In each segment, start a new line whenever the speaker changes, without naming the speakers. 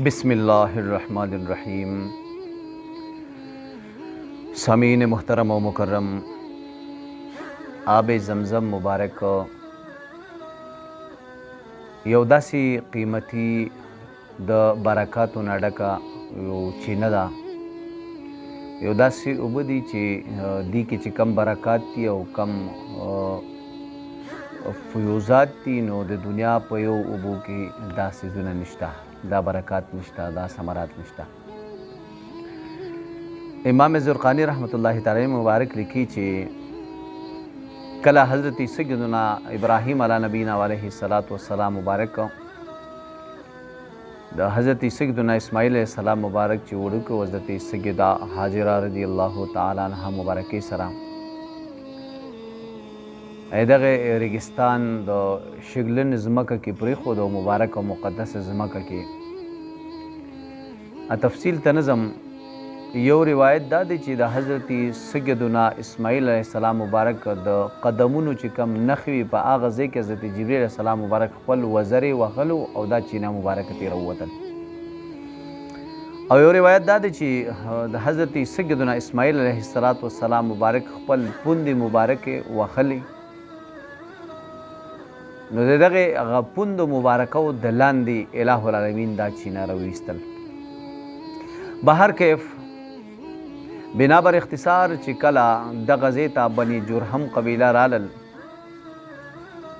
बिस्मिल्लाहिर्रहमानिर्रहीम। सामीन मुहतरम व मुकर्रम, आब ज़मज़म मुबारक यौ दासी क़ीमती द बरकातु न डका यो चीना दा। यौ दासी ओबه دي چې دی کې چې کم برکات دي او کم فیوزات دي، نو د دنیا په یو اوبو کې دا څیزونه نشته، دا برکات نشته، دا ثمرات نشته. امام زرقانی رحمت الله تعالی مبارک لیکي چې کله حضرت سیدنا ابراهیم علی نبینا علیه الصلاۃ والسلام مبارک د حضرت سیدنا اسماعیل علیہ السلام مبارک چې وړوکی حضرت سیدہ حاجره رضی الله تعالی عنها مبارکې سره دغه ریګستان د شګلن ځمکه کې پرېښود او مبارک او مقدس ځمکه کې تفصیل ته نظم. یو روایت دا دی چې د حضرت سیدنا اسماعیل علیہ السلام مبارک د قدمونو چې کم نښوي په هغه ځای کې حضرت جبریل علیہ السلام مبارک خپل وزرې وهلو او دا چینه مبارکه ترې راووتل. او یو روایت دا دی چې د حضرت سیدنا اسماعیل علیہ السلام مبارک خپل پوندې مبارکې وهلې، نو د دغې هغه پوندو مبارکو د لاندې الہ العالمین دا چینه راویستل. بهر کیف بنا بر اختصار چې کله دغه ځای ته بني جرهم قبیله رالل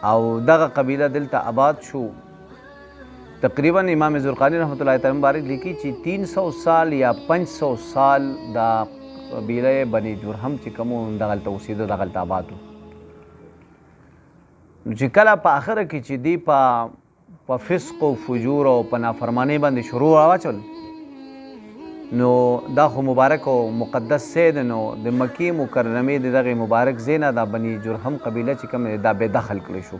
او دغه قبیله دلته آباد شو، تقریبا امام زرقانی رحمت الله تعالی مبارک لیکي چې 300 سال یا 500 سال دا قبیله بني جرهم چې کوم دغلته اوسېده، دغلته آباد و. نو چې کله په آخره کې چې دی په فسق او فجور او په نافرمانۍ باندې شروع راواچول، نو دا خو مبارک او مقدس ځای دی، نو د مکې مکرمې د دغې مبارک ځای نه دا بني جرهم قبیله چې کوم دی دا بې دخل کړی شو.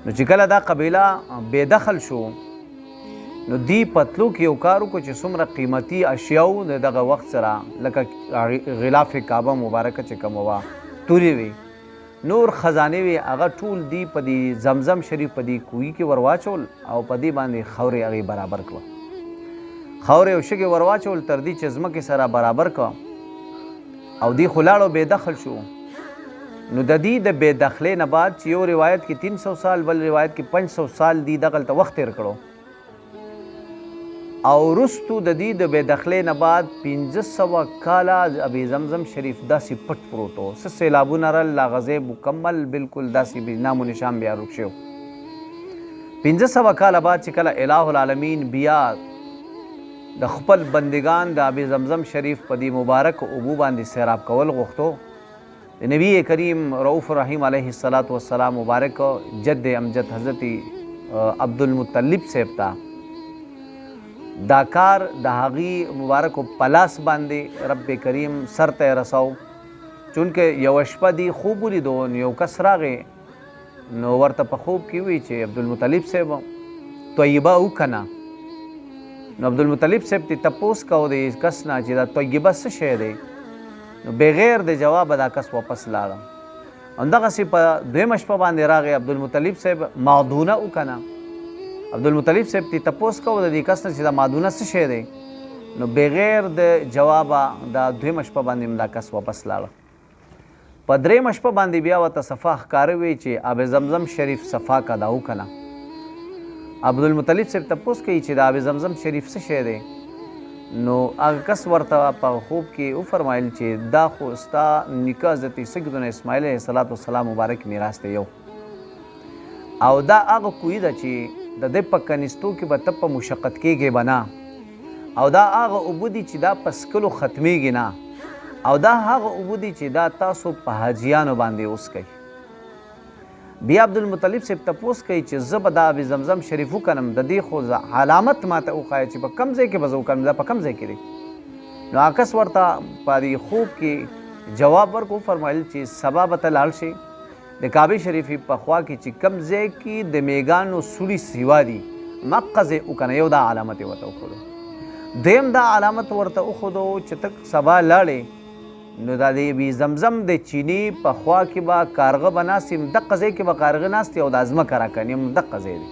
نو چې کله دا قبیله بې دخل شو، نو دی پتلو کې یو کار وکړو چې څومره قیمتي اشیاو د دغه وخت سره لکه غلاف کعبه مبارکه چې کومه وه، تورې وي، نور خزانې وي، هغه ټول دی په دې زمزم شریف په دې کوهي کې ورواچول او په دې باندې خاورې هغې برابر کړه. خاورې او شګې ورواچول تر دې چې ځمکې سره برابر کړه او دی خو لاړو بې دخل شو. نو د دې د بې دخلۍ نه بعد چې یو روایت کې 300 سال، بل روایت کې 500 سال دی دغلته وخت تېر کړو، او وروستو د دې د بې دخلۍ نه بعد 1500 کاله ابي زمزم شریف داسې پټ پروت و. څه سیلابونه رل، هغه ځای مکمل بالکل داسې نام و نشان بیا ورک شو. 1500 کاله بعد چې کله الہ العالمین بیا د خپل بندگان د ابي زمزم شریف په دې مبارک اوبو باندې سیراب کول غوښتو، د نبی کریم رؤوف رحیم علیه السلام مبارک جد امجد حضرت عبدالمطلب صاحب ته دا کار د هغې مبارک پلاس باندې رب کریم سر ته یې رساو. چونکې یوه شپه دی خوب ولیدو، نو یو کس راغی، نو ورته په خوب کې وی چې عبدالمطلب صاحب طیبه وکنه. نو عبدالمطلب صاحب ته تپوس کو د کس نه چې دا طیبه څه شی دی، نو بغیر د جوابه دا کس واپس لاړه. همدغسې په دویمه شپه باندې راغی عبدالمطلب صاحب معدونه وکنه. عبدالمطلب صاحب ته تپوس کو د دې کس نه چې دا معدونه څه شی دی، نو بغیر د جوابه دا دویمه شپه باندې دا کس واپس لاړه. په درېیمه شپه باندې بیا ورته صفا ښکاره وی چې آب زمزم شریف صفا که دا وکنه. عبدالمطلب صاحب تپوس کوي چې د آب زمزم شریف څه شی دی، نو هغه کس ورته په خوب کې وفرمایل چې دا خو ستا نیکه حضرت سیدنا اسماعیل علیه السلام مبارک میراث دی یو، او دا هغه کوهي ده چې د دې په کنیستو کې به ته په مشقت کېږې به نه، او دا هغه اوبه دي چې دا په څکلو ختمیږي نه، او دا هغه اوبه دي چې دا تاسو په حاجیانو باندې وڅکئ. بیا عبدالمطلب صاحب تپوس کوي چې زه به دا ابي زمزم شریف وکنم، د دې خو علامت ماته وښایه چې په کوم ځای کې به زه وکنم، دا په کوم ځای کې دی. نو هغه کس ورته په دې خوب کې جواب ورکړو، فرمایل چې سبا به ته لاړ شې د کعبې شریفې په خوا کې چې کوم ځای کې د میږانو سوړي سیوا دي، مقه ځای وکنه. یو دا علامت یې ورته وښودو. دویم دا علامت ورته وښودو چې ته سبا لاړې، نو دا د ابي زمزم د چینې په خوا کې به کارغه به ناست وي، دقه ځای کې به کارغه ناست وي او دا ځمکه راکني دقه ځای دی.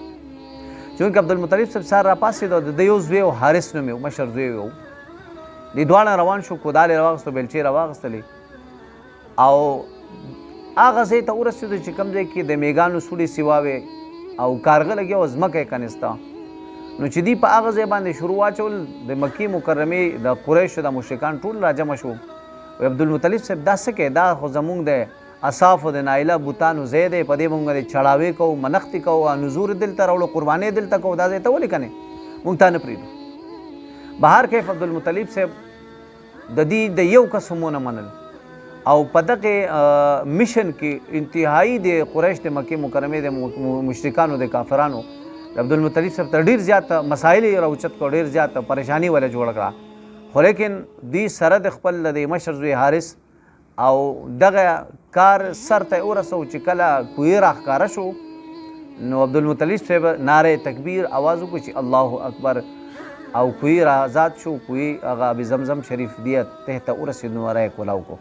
چې چونکې عبدالمطلب صاحب سهار راپاڅېد او د ده یو زوی و حارث نوم یې مشر زوی و دې دواړه روان شو کودال یې راواخېستو بیلچې راواخېستلې او هغه ځای ته ورسېدو چې کوم ځای کې د میږانو سوړې سیوا وې او کارغه لګیا او ځمکه یې کنسته نو چې دوی په هغه ځای باندې شروع واچول د مکې مکرمې د قریشو د مشرکان ټول راجمع شو وایي عبدالمطلب صاحب دا څه کوې دا خو زمونږ د اصافو د نایله بوتانو ځای دی په دې مونږ د چړاوې کوو منښتې کوو نذور دلته راوړو قربانۍ دلته کوو دا ځای ته ولې کنې مونږ تا نه پرېږدو بهر کیف عبدالمطلب صاحب د دې د یو کس هم ونه منل او په دغه میشن کې انتهایی د قریش د مکې مکرمې د مشرکانو د کافرانو عبدالمطلب صاحب ته ډېر زیات مسایل یې راوچت کړو ډېر زیات پریشاني وله جوړه کړه خو لیکن دوی سره د خپل د مشر زوی حارث او دغه کار سر ته ورسو چې کله کوی راښکاره شو نو عبدالمطلب صاحب نعره تکبیر آواز وکړو چې الله اکبر او کوی را آزاد شو کوی هغه ابي زمزم شریف دی ته ته ورسېد نو رای کولاو کو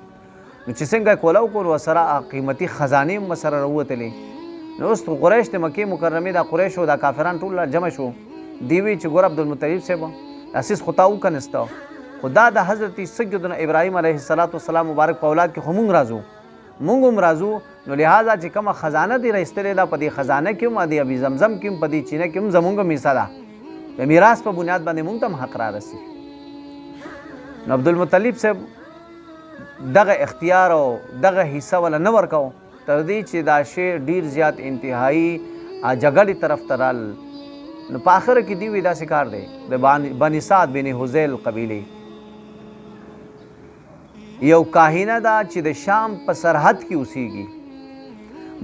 نو چې څنګه کولاو کو نو سره قیمتي خزانې هم سره راوتلې نو اوس قریش د مکې مکرمې د قریشو د کافران ټول جمع شو دی وی چې ګور عبدالمطلب صاحب اساس خطا وکنسته خدا د حضرت سیدنا ابراهیم علیه السلام مبارک په اولاد کې مونږ راځو مونږ هم راځو نو لہذا چې کومه خزانه دی راایستلې ده په دې خزانه کې هم د ابي زمزم کې هم په دې چینه کې هم زمونږ هم حصه ده د میراث په بنیاد باندې مونږ ته هم حق را رسي نو عبدالمطلب صاحب دغه اختیار او دغه حصه ولا نه ورکاو تر دې چې دا شی ډیر زیات انتهایی جګړې طرف ته رال نو په آخر کې دی وی داسې کار دی د بني سعد بن حذیل قبیلې یو کاهنه ده چې د شام په سرحد کې اوسیږي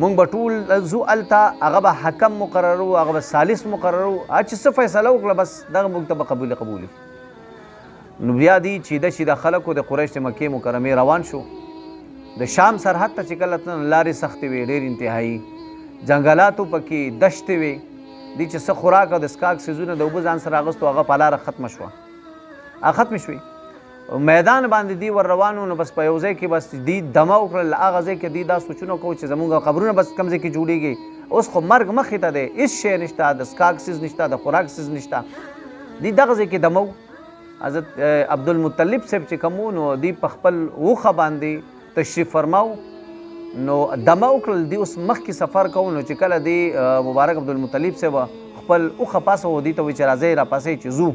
مونږ به ټول ځو هلته هغه به حکم مقررو هغه به ثالث مقررو چې څه فیصله وکړه بس دغه موږ ته به قبولي نو بیا دی چې د خلکو د قریش د مکې مکرمې روان شو د شام سرحد ته چې کله لارې سختې وې ډېر انتهایی ځنګلاتو پکې دشتې وې دی چې څه خوراک او د څښاک څیزونه د اوبه ځان سره اخیستو هغه په لاره ختمه شوې میدان باندې دی ور روانو نو بس په یو ځای کې بس دی دمه وکړل هغه ځای کې دی دا سوچونه کوو چې زمونږ قبرونه بس کوم ځای کې جوړېږي اوس خو مرګ مخې ته دی هېڅ شی نشته د څښاک څیز نشته د خوراک څیز نشته دی دغه ځای کې دمه حضرت عبدالمطلب صاحب چې کوم نو دی په خپل اوښه باندې تشریف فرماو نو دمه وکړل دی اوس مخکې سفر کوو نو چې کله دی مبارک عبدالمطلب صاحب خپل اوښه پاسه و دی ته وایي چې راځئ راپاسئ چې ځو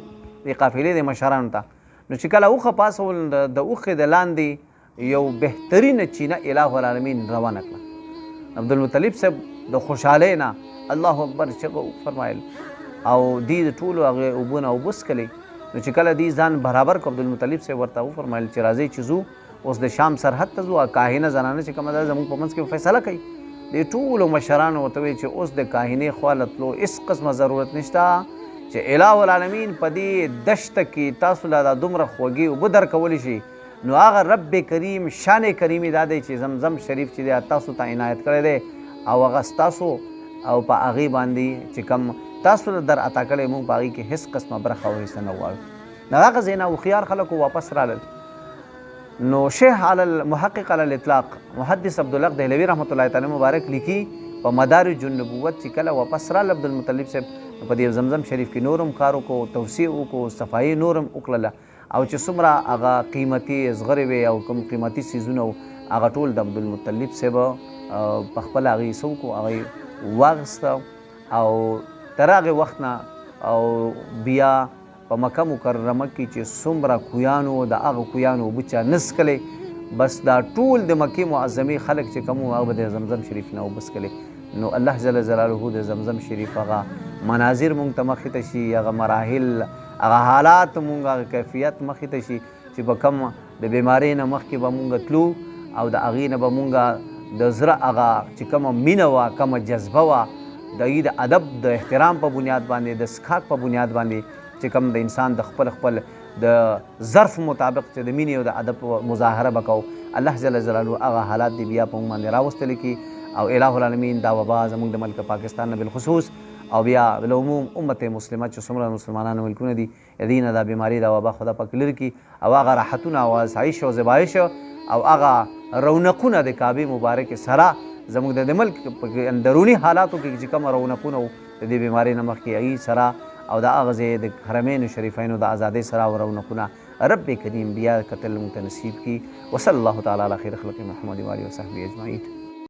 د قافلې د مشرانو ته نو چې کله اوښه پاسول د اوښې د لاندې یو بهترینه چینه اله العالمین روانه کړه عبدالمطلب صاحب د خوشحالۍ نه الله اکبر چغه فرمایل او دی د ټولو هغې اوبونه اوبه څکلې نو چې کله دی ځان برابر کړ عبدالمطلب صاحب ورته وفرمایل چې راځئ چې ځو اوس د شام سرحد ته ځو کاهنه زنانه چې کومه ده زموږ په منځ کې فیصله کوي د ټولو مشرانو ورته وایي چې اوس د کاهنې خوا له تلو هېڅ قسمه ضرورت نشته چې الہ العالمین په دې دشته کې تاسو له دا دومره خوږې اوبه درکولی شي نو هغه رب کریم شان کریمي دا دی چې زمزم شریف چې دی تاسو ته عنایت کړی دی او هغه ستاسو او په هغې باندې چې کوم تاسو در عطا کړی موږ په هغې کې هېڅ قسمه برخه او حصه نه غواړو نو هغه ځای نه هوښیار خلکو واپس رالل نو شیخ علی المحقق علی الاطلاق محدث عبدالحق دهلوي رحمت الله تعالی مبارک لیکي په مدارج النبوت چې کله واپس رال عبدالمطلب صاحب په دې زمزم شریف کې نورم کار وکړو توسیع وکړو صفایي نورم وکړله او چې څومره هغه قیمتي زغرې وې او کوم قیمتي څیزونه وو هغه ټول د عبدالمطلب صاحب په خپل هغې څه وکړو هغې واخیسته او تر هغې وخت نه او بیا په مکه مکرمه کې چې څومره کویانو د هغه کویانو اوبه چا نه څکلې بس دا ټول د مکې معظمې خلک چې کوم وو هغه به د زمزم شریف نه اوبه څکلې نو الله جل جلاله د زمزم شریف هغه مناظر مونږ ته مخې ته شي هغه مراحل هغه حالات مونږ هغه کیفیت مخې ته شي چې به کوم د بیمارۍ نه مخکې به مونږ تلو او د هغې نه به مونږ د زړه هغه چې کومه مینه وه کومه جذبه وه د هغې د ادب د احترام په بنیاد باندې د څښاک په بنیاد باندې چې کوم د انسان د خپل د ظرف مطابق چې د مینې او د ادب مظاهره به کوو الله جل جلاله هغه حالات دی بیا په موږ باندې راوستلی کي او الہ العالمین دا وبا زموږ د ملک پاکستان نه بالخصوص او بیا بالعموم امت مسلمه چې څومره مسلمانانو ملکونه دي دې نه دا بیماري دا وبا خدا پاک لرې کړي او هغه راحتونه او آسایش او زبایش او هغه رونقونه د کعبې مبارکې سره زموږ د ملک په اندروني حالاتو کې چې کوم رونقونه د دې بیمارۍ نه مخکې هغې سره او د هغه ځای د حرمینو شریفینو د ازادۍ سره او رونقونه رب کریم بیا کتل موږ ته نصیب کړي. وصلی الله تعالی علی خیر خلق محمد و آله وصحبه اجمعین.